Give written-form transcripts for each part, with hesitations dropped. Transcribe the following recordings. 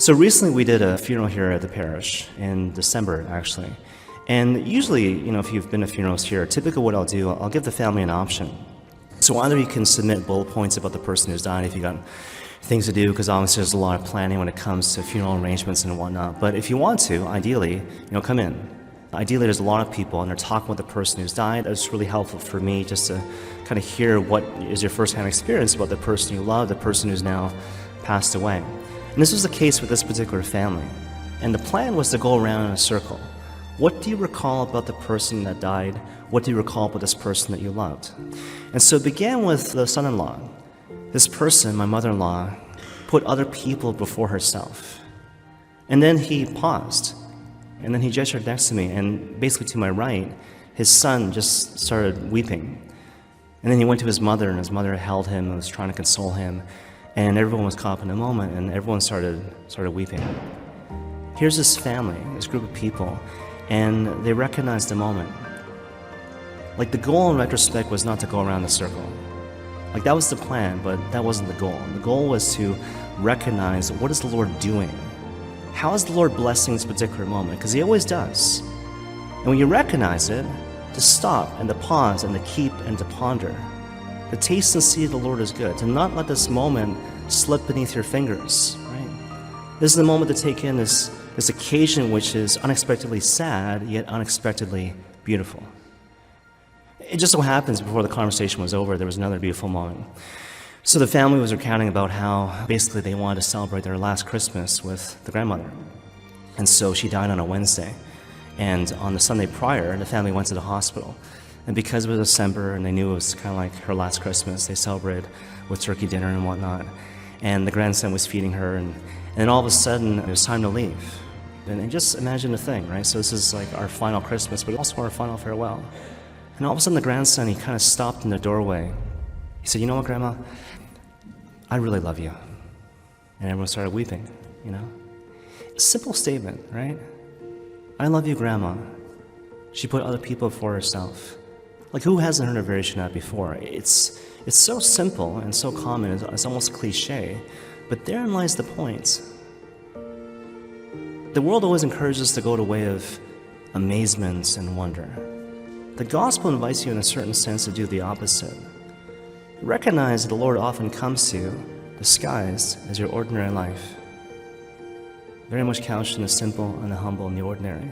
So recently we did a funeral here at the parish in December, actually. And usually, if you've been to funerals here, typically what I'll do, I'll give the family an option. So either you can submit bullet points about the person who's died if you got things to do, because obviously there's a lot of planning when it comes to funeral arrangements and whatnot. But if you want to, ideally, come in. Ideally, there's a lot of people, and they're talking about the person who's died. It's really helpful for me just to kind of hear what is your first-hand experience about the person you love, the person who's now passed away. And this was the case with this particular family. And the plan was to go around in a circle. What do you recall about the person that died? What do you recall about this person that you loved? And so it began with the son-in-law. This person, my mother-in-law, put other people before herself. And then he paused. And then he gestured next to me, and basically to my right, his son just started weeping. And then he went to his mother, and his mother held him and was trying to console him. And everyone was caught up in a moment, and everyone started weeping. Here's this family, this group of people, and they recognized the moment. Like, the goal in retrospect was not to go around the circle. Like, that was the plan, but that wasn't the goal. The goal was to recognize, what is the Lord doing? How is the Lord blessing this particular moment? Because He always does. And when you recognize it, to stop and to pause and to keep and to ponder. To taste and see the Lord is good. To not let this moment slip beneath your fingers, right? This is the moment to take in this occasion which is unexpectedly sad, yet unexpectedly beautiful. It just so happens before the conversation was over, there was another beautiful moment. So the family was recounting about how basically they wanted to celebrate their last Christmas with the grandmother. And so she died on a Wednesday. And on the Sunday prior, the family went to the hospital. And because it was December and they knew it was kind of like her last Christmas, they celebrated with turkey dinner and whatnot. And the grandson was feeding her, and then all of a sudden it was time to leave. And just imagine the thing, right? So this is like our final Christmas, but also our final farewell. And all of a sudden the grandson, he kind of stopped in the doorway. He said, "You know what, Grandma? I really love you." And everyone started weeping, A simple statement, right? I love you, Grandma. She put other people before herself. Like, who hasn't heard a variation of that before? It's so simple and so common, it's almost cliche, but therein lies the point. The world always encourages us to go the way of amazement and wonder. The gospel invites you in a certain sense to do the opposite. Recognize that the Lord often comes to you disguised as your ordinary life, very much couched in the simple and the humble and the ordinary.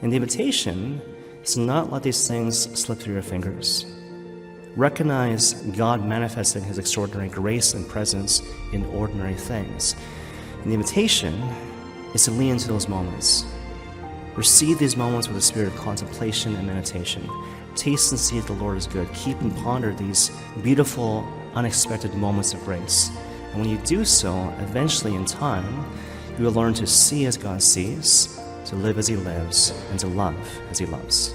And the invitation is to not let these things slip through your fingers. Recognize God manifesting His extraordinary grace and presence in ordinary things. And the invitation is to lean into those moments. Receive these moments with a spirit of contemplation and meditation. Taste and see that the Lord is good. Keep and ponder these beautiful, unexpected moments of grace. And when you do so, eventually in time, you will learn to see as God sees, to live as He lives, and to love as He loves.